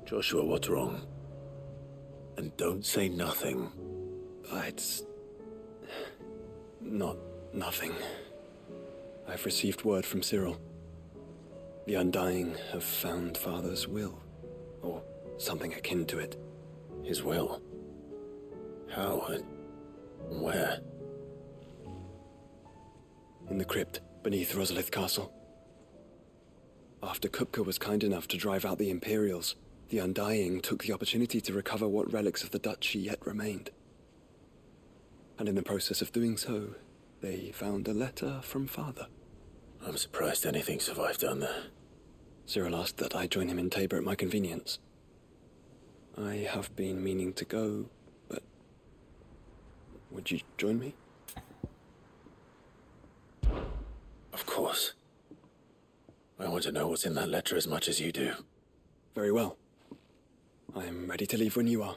Joshua, what's wrong? And don't say nothing. It's... not nothing. I've received word from Cyril. The Undying have found Father's will, or something akin to it. His will? How and where? In the crypt beneath Rosalith Castle. After Kupka was kind enough to drive out the Imperials, the Undying took the opportunity to recover what relics of the duchy yet remained. And in the process of doing so, they found a letter from Father. I'm surprised anything survived down there. Cyril asked that I join him in Tabor at my convenience. I have been meaning to go, but... would you join me? Of course. I want to know what's in that letter as much as you do. Very well. I'm ready to leave when you are.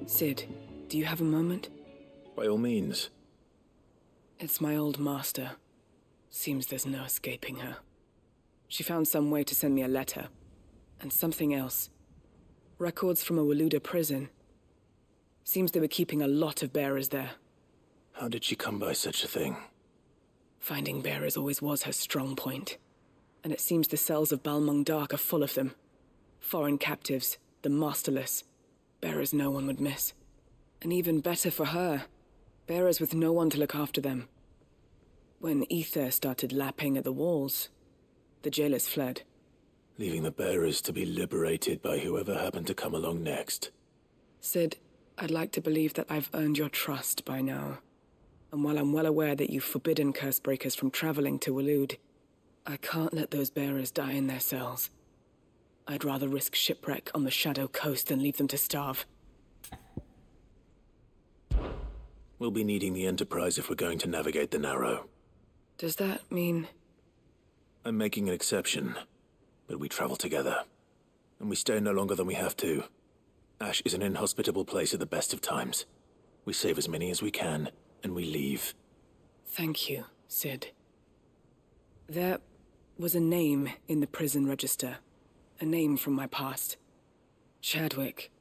Sid, do you have a moment? By all means. It's my old master. Seems there's no escaping her. She found some way to send me a letter. And something else. Records from a Waluda prison. Seems they were keeping a lot of bearers there. How did she come by such a thing? Finding bearers always was her strong point. And it seems the cells of Balmung Dark are full of them. Foreign captives, the masterless. Bearers no one would miss. And even better for her, bearers with no one to look after them. When ether started lapping at the walls, the jailers fled. Leaving the bearers to be liberated by whoever happened to come along next. Sid, I'd like to believe that I've earned your trust by now. And while I'm well aware that you've forbidden Cursebreakers from traveling to Waloed, I can't let those bearers die in their cells. I'd rather risk shipwreck on the Shadow Coast than leave them to starve. We'll be needing the Enterprise if we're going to navigate the Narrow. Does that mean... I'm making an exception, but we travel together. And we stay no longer than we have to. Ash is an inhospitable place at the best of times. We save as many as we can, and we leave. Thank you, Sid. There was a name in the prison register. A name from my past. Chadwick.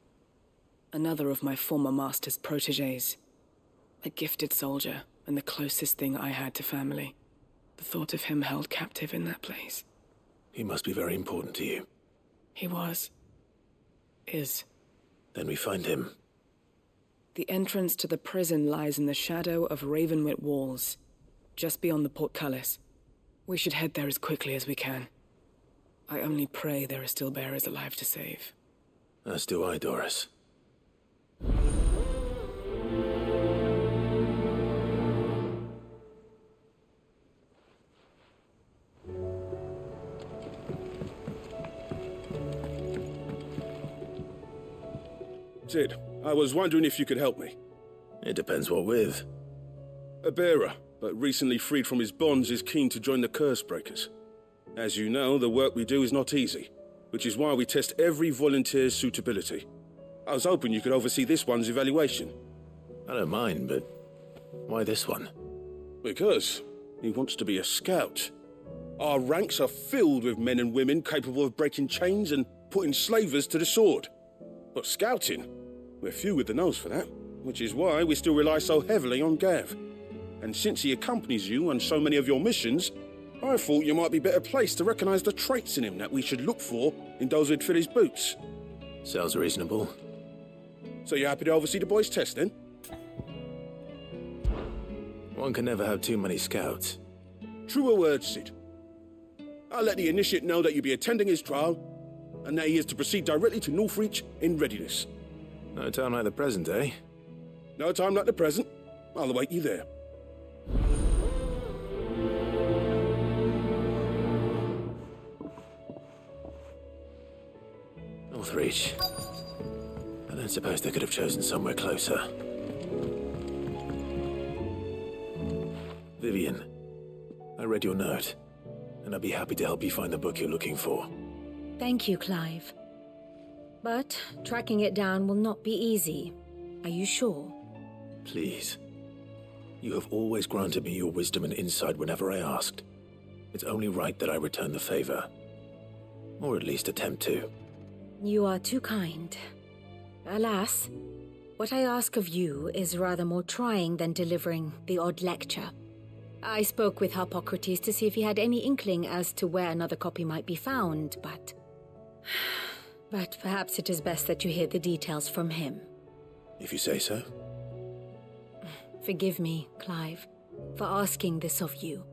Another of my former master's protégés. A gifted soldier, and the closest thing I had to family. The thought of him held captive in that place. He must be very important to you. He was. Is. Then we find him. The entrance to the prison lies in the shadow of Ravenwit walls, just beyond the portcullis. We should head there as quickly as we can. I only pray there are still bearers alive to save. As do I, Doris. Sid, I was wondering if you could help me. It depends what with. A bearer, but recently freed from his bonds, is keen to join the Cursebreakers. As you know, the work we do is not easy, which is why we test every volunteer's suitability. I was hoping you could oversee this one's evaluation. I don't mind, but why this one? Because he wants to be a scout. Our ranks are filled with men and women capable of breaking chains and putting slavers to the sword. But scouting, we're few with the nose for that, which is why we still rely so heavily on Gav. And since he accompanies you on so many of your missions, I thought you might be better placed to recognize the traits in him that we should look for in those who'd fill his boots. Sounds reasonable. So you're happy to oversee the boys' test, then? One can never have too many scouts. Truer words, Sid. I'll let the initiate know that you'll be attending his trial, and that he is to proceed directly to Northreach in readiness. No time like the present, eh? No time like the present. I'll await you there. Northreach. I don't suppose they could have chosen somewhere closer. Vivian, I read your note, and I'd be happy to help you find the book you're looking for. Thank you, Clive. But tracking it down will not be easy. Are you sure? Please. You have always granted me your wisdom and insight whenever I asked. It's only right that I return the favor. Or at least attempt to. You are too kind. Alas, what I ask of you is rather more trying than delivering the odd lecture. I spoke with Harpocrates to see if he had any inkling as to where another copy might be found, but perhaps it is best that you hear the details from him. If you say so. Forgive me, Clive, for asking this of you.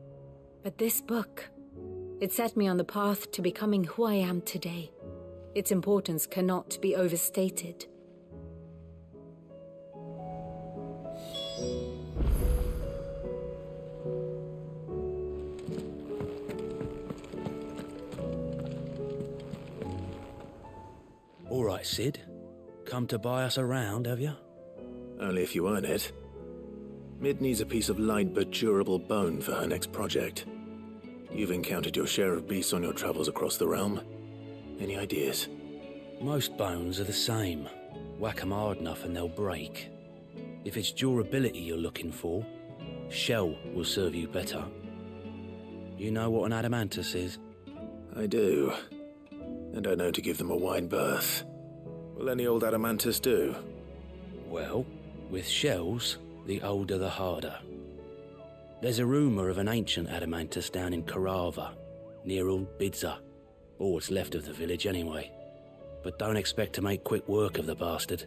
But this book, it set me on the path to becoming who I am today. Its importance cannot be overstated. All right, Sid. Come to buy us around, have you? Only if you earn it. Mid needs a piece of light but durable bone for her next project. You've encountered your share of beasts on your travels across the realm. Any ideas? Most bones are the same. Whack 'em hard enough and they'll break. If it's durability you're looking for, shell will serve you better. You know what an adamantus is? I do. And I know to give them a wide berth. Will any old adamantus do? Well, with shells, the older the harder. There's a rumour of an ancient adamantus down in Karava, near Old Bidza, or what's left of the village anyway. But don't expect to make quick work of the bastard.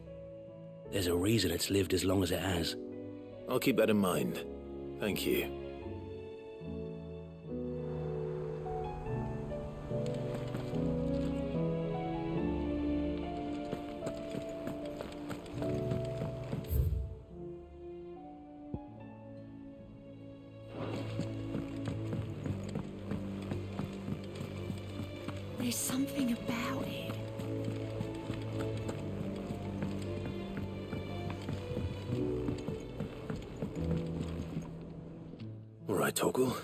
There's a reason it's lived as long as it has. I'll keep that in mind. Thank you. There's something about it. All right, Torgal.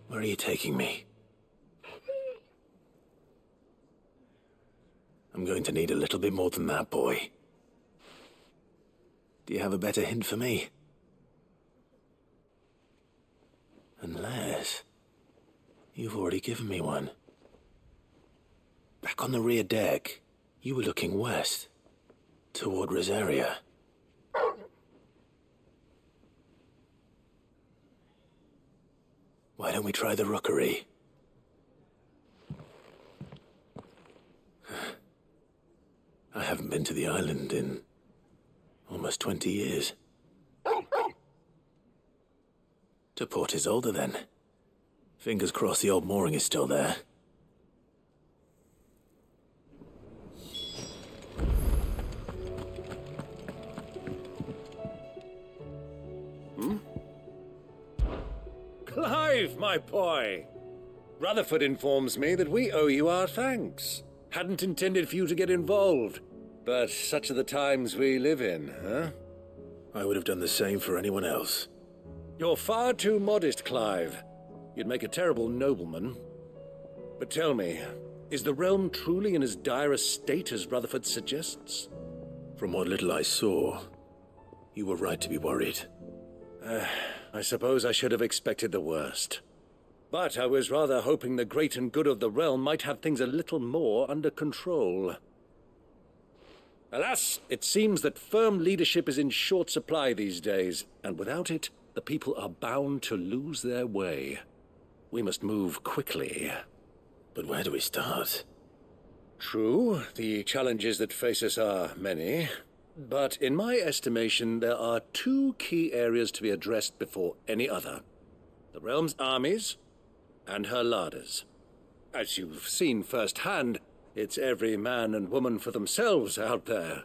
Where are you taking me? I'm going to need a little bit more than that, boy. Do you have a better hint for me? Unless you've already given me one. Back on the rear deck, you were looking west, toward Rosaria. Why don't we try the rookery? I haven't been to the island in almost 20 years. To Port Isolde, then. Fingers crossed the old mooring is still there. Clive, my boy! Rutherford informs me that we owe you our thanks. Hadn't intended for you to get involved, but such are the times we live in, huh? I would have done the same for anyone else. You're far too modest, Clive. You'd make a terrible nobleman. But tell me, is the realm truly in as dire a state as Rutherford suggests? From what little I saw, you were right to be worried. I suppose I should have expected the worst. But I was rather hoping the great and good of the realm might have things a little more under control. Alas, it seems that firm leadership is in short supply these days, and without it, the people are bound to lose their way. We must move quickly. But where do we start? True, the challenges that face us are many. But in my estimation, there are two key areas to be addressed before any other. The realm's armies and her larders. As you've seen firsthand, it's every man and woman for themselves out there.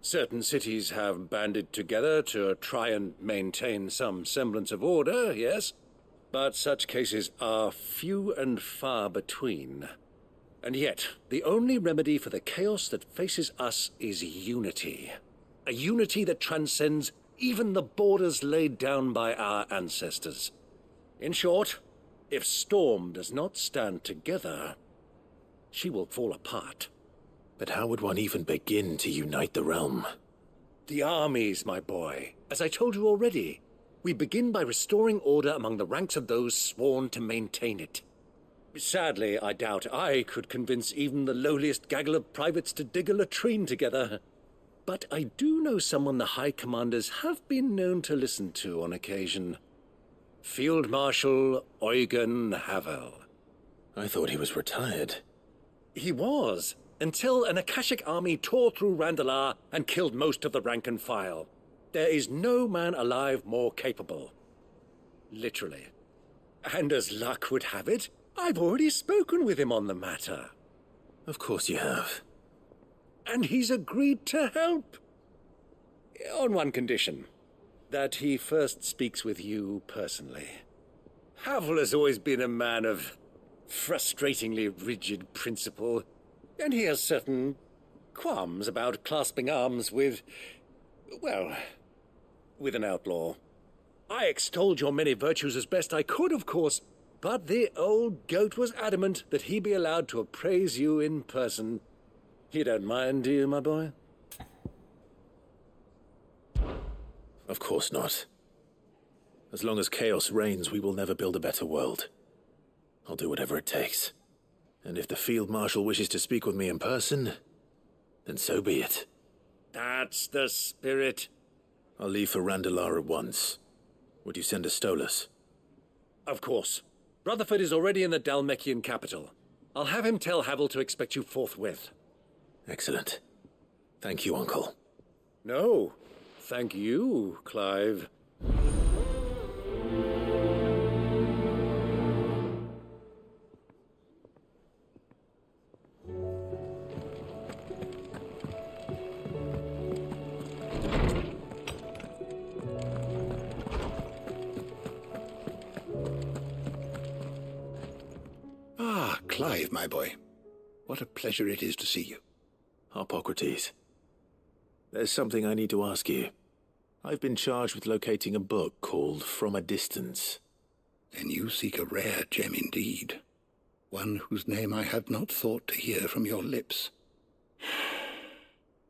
Certain cities have banded together to try and maintain some semblance of order, yes, but such cases are few and far between. And yet, the only remedy for the chaos that faces us is unity. A unity that transcends even the borders laid down by our ancestors. In short, if Storm does not stand together, she will fall apart. But how would one even begin to unite the realm? The armies, my boy. As I told you already, we begin by restoring order among the ranks of those sworn to maintain it. Sadly, I doubt I could convince even the lowliest gaggle of privates to dig a latrine together. But I do know someone the High Commanders have been known to listen to on occasion. Field Marshal Eugen Havel. I thought he was retired. He was, until an Akashic army tore through Randalar and killed most of the rank and file. There is no man alive more capable. Literally. And as luck would have it, I've already spoken with him on the matter. Of course you have. And he's agreed to help. On one condition. That he first speaks with you personally. Havel has always been a man of frustratingly rigid principle, and he has certain qualms about clasping arms with, well, with an outlaw. I extolled your many virtues as best I could, of course, but the old goat was adamant that he be allowed to appraise you in person. You don't mind, do you, my boy? Of course not. As long as chaos reigns, we will never build a better world. I'll do whatever it takes. And if the Field Marshal wishes to speak with me in person, then so be it. That's the spirit. I'll leave for Randalar at once. Would you send a Stolas? Of course. Rutherford is already in the Dalmekian capital. I'll have him tell Havel to expect you forthwith. Excellent. Thank you, Uncle. No, thank you, Clive. Clive, my boy. What a pleasure it is to see you. Harpocrates. There's something I need to ask you. I've been charged with locating a book called From a Distance. Then you seek a rare gem indeed. One whose name I had not thought to hear from your lips.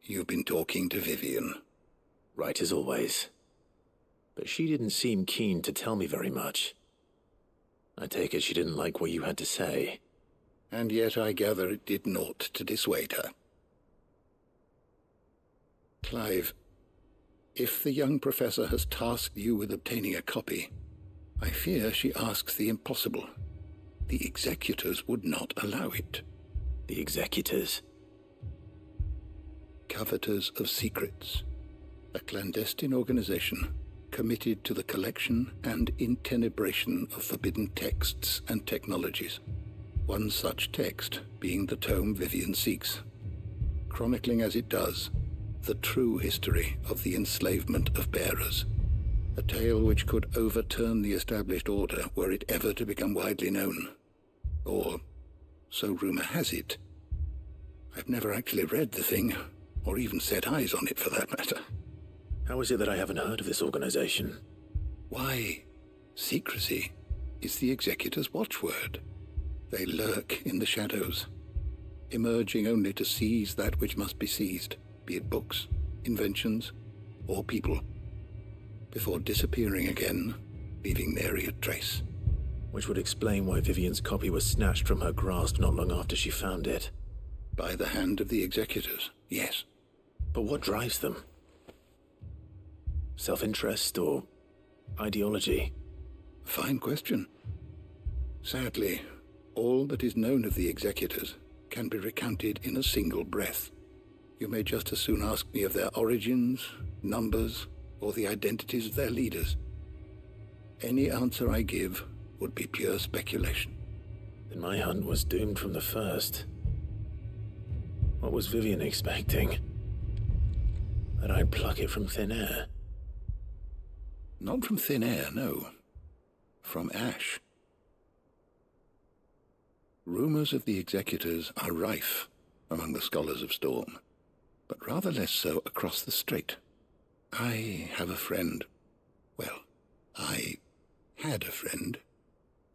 You've been talking to Vivian. Right as always. But she didn't seem keen to tell me very much. I take it she didn't like what you had to say. And yet I gather it did naught to dissuade her. Clive, if the young professor has tasked you with obtaining a copy, I fear she asks the impossible. The executors would not allow it. The executors? Coveters of Secrets, a clandestine organization committed to the collection and intenebration of forbidden texts and technologies. One such text being the tome Vivian seeks, chronicling as it does the true history of the enslavement of bearers, a tale which could overturn the established order were it ever to become widely known. Or, so rumor has it. I've never actually read the thing, or even set eyes on it for that matter. How is it that I haven't heard of this organization? Why, secrecy is the executor's watchword. They lurk in the shadows, emerging only to seize that which must be seized, be it books, inventions, or people, before disappearing again, leaving nary a trace. Which would explain why Vivian's copy was snatched from her grasp not long after she found it. By the hand of the executors, yes. But what drives them? Self-interest or ideology? Fine question. Sadly, all that is known of the executors can be recounted in a single breath. You may just as soon ask me of their origins, numbers, or the identities of their leaders. Any answer I give would be pure speculation. Then my hunt was doomed from the first. What was Vivian expecting? That I'd pluck it from thin air? Not from thin air, no. From ash. Rumors of the executors are rife among the scholars of Storm, but rather less so across the strait. I have a friend. Well, I had a friend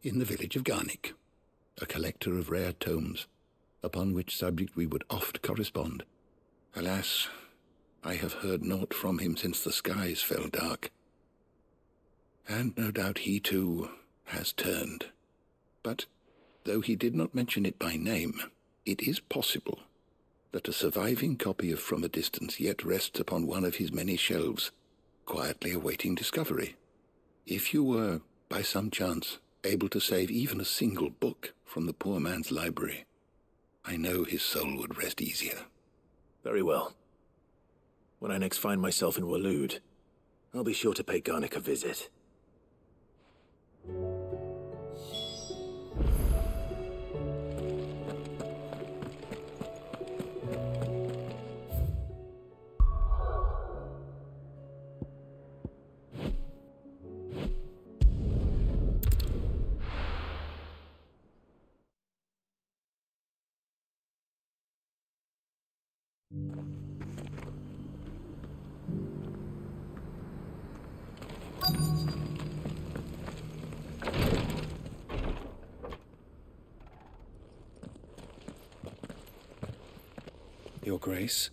in the village of Garnik, a collector of rare tomes, upon which subject we would oft correspond. Alas, I have heard naught from him since the skies fell dark. And no doubt he too has turned. But, though he did not mention it by name, it is possible that a surviving copy of From a Distance yet rests upon one of his many shelves, quietly awaiting discovery. If you were, by some chance, able to save even a single book from the poor man's library, I know his soul would rest easier. Very well. When I next find myself in Waloed, I'll be sure to pay Garnick a visit. Your Grace,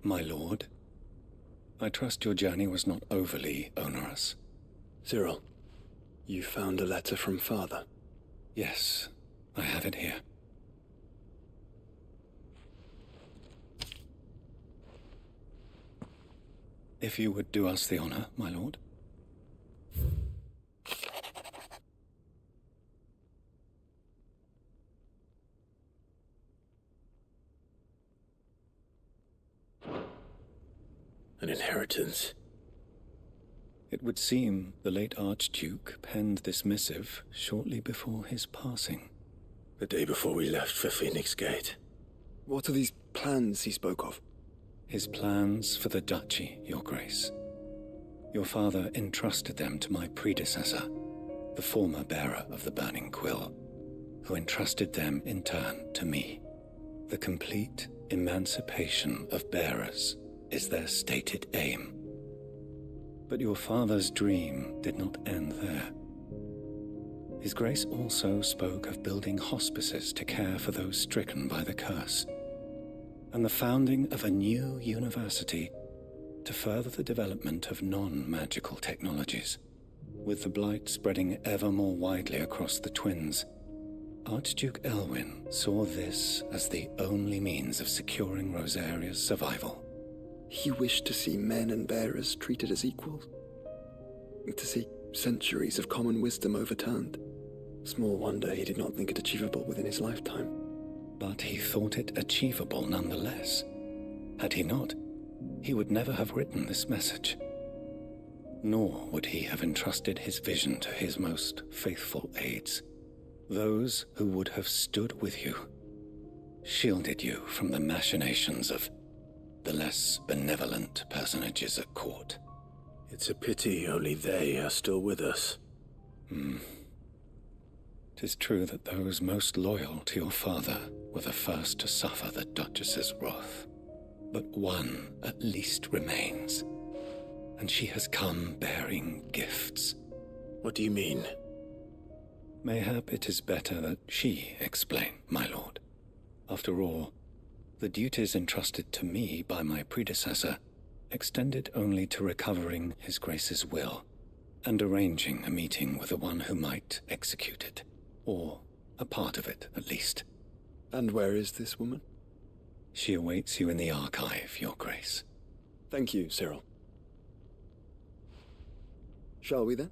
my lord, I trust your journey was not overly onerous. Cyril, you found a letter from Father? Yes, I have it here. If you would do us the honor, my lord. An inheritance. It would seem the late Archduke penned this missive shortly before his passing. The day before we left for Phoenix Gate. What are these plans he spoke of? His plans for the duchy, Your Grace. Your father entrusted them to my predecessor, the former bearer of the Burning Quill, who entrusted them in turn to me. The complete emancipation of bearers is their stated aim. But your father's dream did not end there. His Grace also spoke of building hospices to care for those stricken by the curse, and the founding of a new university to further the development of non-magical technologies. With the blight spreading ever more widely across the twins, Archduke Elwyn saw this as the only means of securing Rosaria's survival. He wished to see men and bearers treated as equals, to see centuries of common wisdom overturned. Small wonder he did not think it achievable within his lifetime. But he thought it achievable nonetheless. Had he not, he would never have written this message. Nor would he have entrusted his vision to his most faithful aides, those who would have stood with you, shielded you from the machinations of the less benevolent personages at court. It's a pity only they are still with us. 'Tis true that those most loyal to your father were the first to suffer the Duchess's wrath. But one at least remains, and she has come bearing gifts. What do you mean? Mayhap it is better that she explain, my lord. After all, the duties entrusted to me by my predecessor extended only to recovering His Grace's will and arranging a meeting with the one who might execute it, or a part of it at least. And where is this woman? She awaits you in the archive, Your Grace. Thank you, Cyril. Shall we then?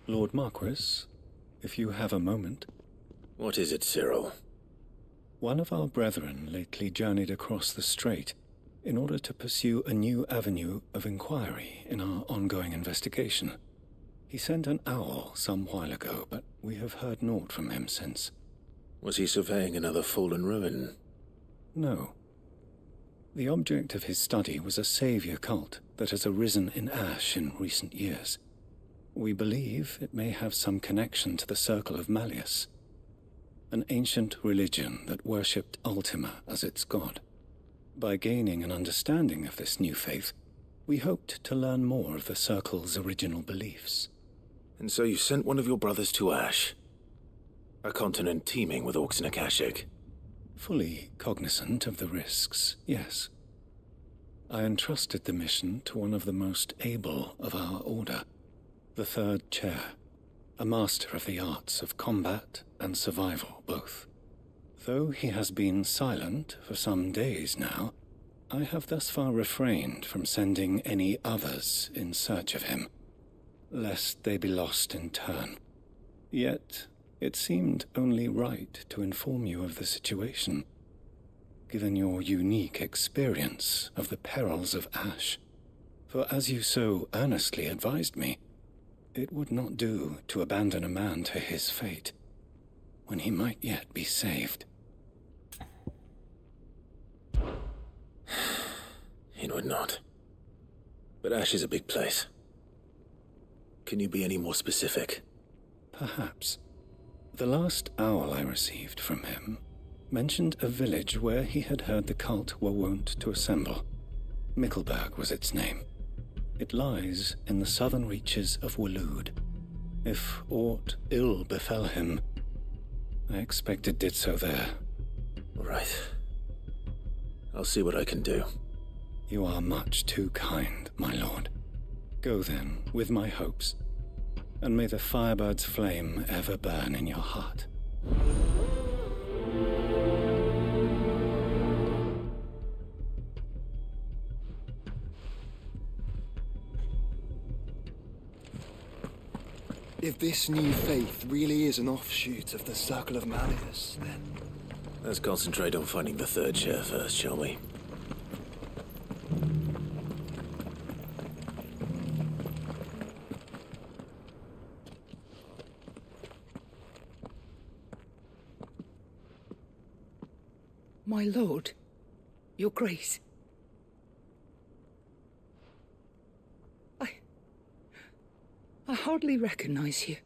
Lord Marquis, if you have a moment. What is it, Cyril? One of our brethren lately journeyed across the strait in order to pursue a new avenue of inquiry in our ongoing investigation. He sent an owl some while ago, but we have heard naught from him since. Was he surveying another fallen ruin? No. The object of his study was a savior cult that has arisen in Ash in recent years. We believe it may have some connection to the Circle of Malleus, an ancient religion that worshipped Ultima as its god. By gaining an understanding of this new faith, we hoped to learn more of the Circle's original beliefs. And so you sent one of your brothers to Ash, a continent teeming with orcs and Akashic. Fully cognizant of the risks, yes. I entrusted the mission to one of the most able of our order, the Third Chair, a master of the arts of combat and survival both. Though he has been silent for some days now, I have thus far refrained from sending any others in search of him, lest they be lost in turn. Yet, it seemed only right to inform you of the situation, given your unique experience of the perils of Ash. For as you so earnestly advised me, it would not do to abandon a man to his fate, when he might yet be saved. It would not. But Ash is a big place. Can you be any more specific? Perhaps. The last owl I received from him mentioned a village where he had heard the cult were wont to assemble. Mickleburg was its name. It lies in the southern reaches of Waloed. If aught ill befell him, I expect it did so there. Right. I'll see what I can do. You are much too kind, my lord. Go then, with my hopes, and may the firebird's flame ever burn in your heart. If this new faith really is an offshoot of the Circle of Malleus, then... Let's concentrate on finding the Third Chair first, shall we? My lord, your grace. I hardly recognize you.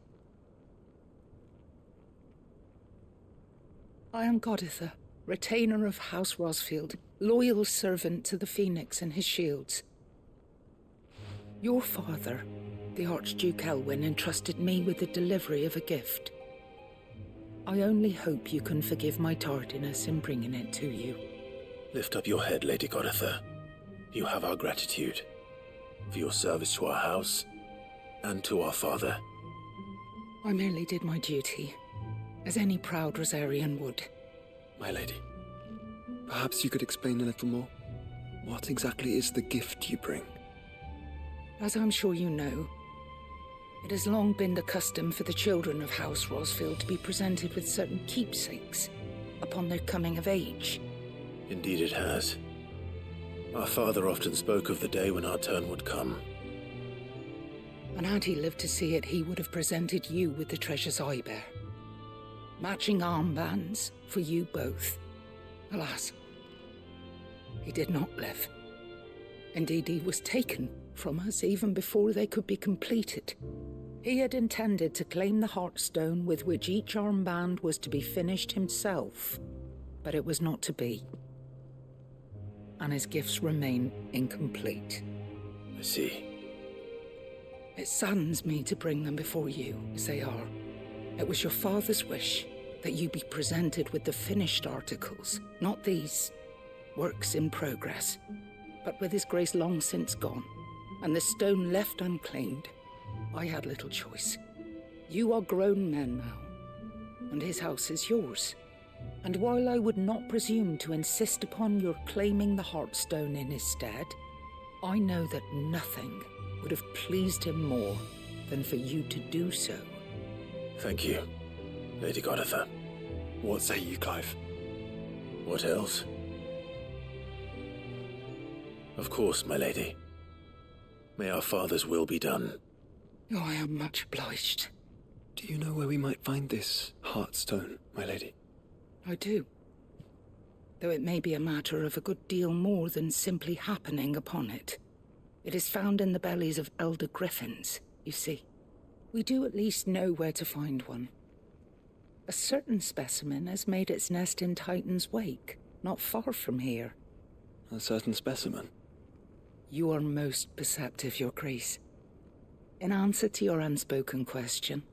I am Goditha, retainer of House Rosfield, loyal servant to the Phoenix and his shields. Your father, the Archduke Elwyn, entrusted me with the delivery of a gift. I only hope you can forgive my tardiness in bringing it to you. Lift up your head, Lady Goditha. You have our gratitude for your service to our house and to our father. I merely did my duty, as any proud Rosarian would. My lady, perhaps you could explain a little more? What exactly is the gift you bring? As I'm sure you know, it has long been the custom for the children of House Rosfield to be presented with certain keepsakes upon their coming of age. Indeed it has. Our father often spoke of the day when our turn would come. And had he lived to see it, he would have presented you with the treasures I bear. Matching armbands for you both. Alas, he did not live. Indeed, he was taken from us even before they could be completed. He had intended to claim the Heartstone with which each armband was to be finished himself, but it was not to be. And his gifts remain incomplete. I see. It saddens me to bring them before you, as they are. It was your father's wish that you be presented with the finished articles, not these works in progress. But with his grace long since gone, and the stone left unclaimed, I had little choice. You are grown men now, and his house is yours. And while I would not presume to insist upon your claiming the Heartstone in his stead, I know that nothing would have pleased him more than for you to do so. Thank you, Lady Goditha. What say you, Clive? What else? Of course, my lady. May our father's will be done. Oh, I am much obliged. Do you know where we might find this Heartstone, my lady? I do. though it may be a matter of a good deal more than simply happening upon it. It is found in the bellies of elder griffins, you see. We do at least know where to find one. A certain specimen has made its nest in Titan's Wake, not far from here. A certain specimen? You are most perceptive, Your Grace. In answer to your unspoken question,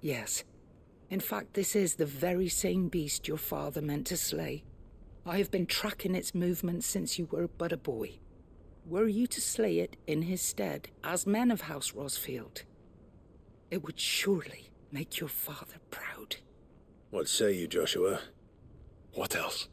yes. In fact, this is the very same beast your father meant to slay. I have been tracking its movements since you were but a boy. Were you to slay it in his stead, as men of House Rosfield, it would surely make your father proud. What say you, Joshua? What else?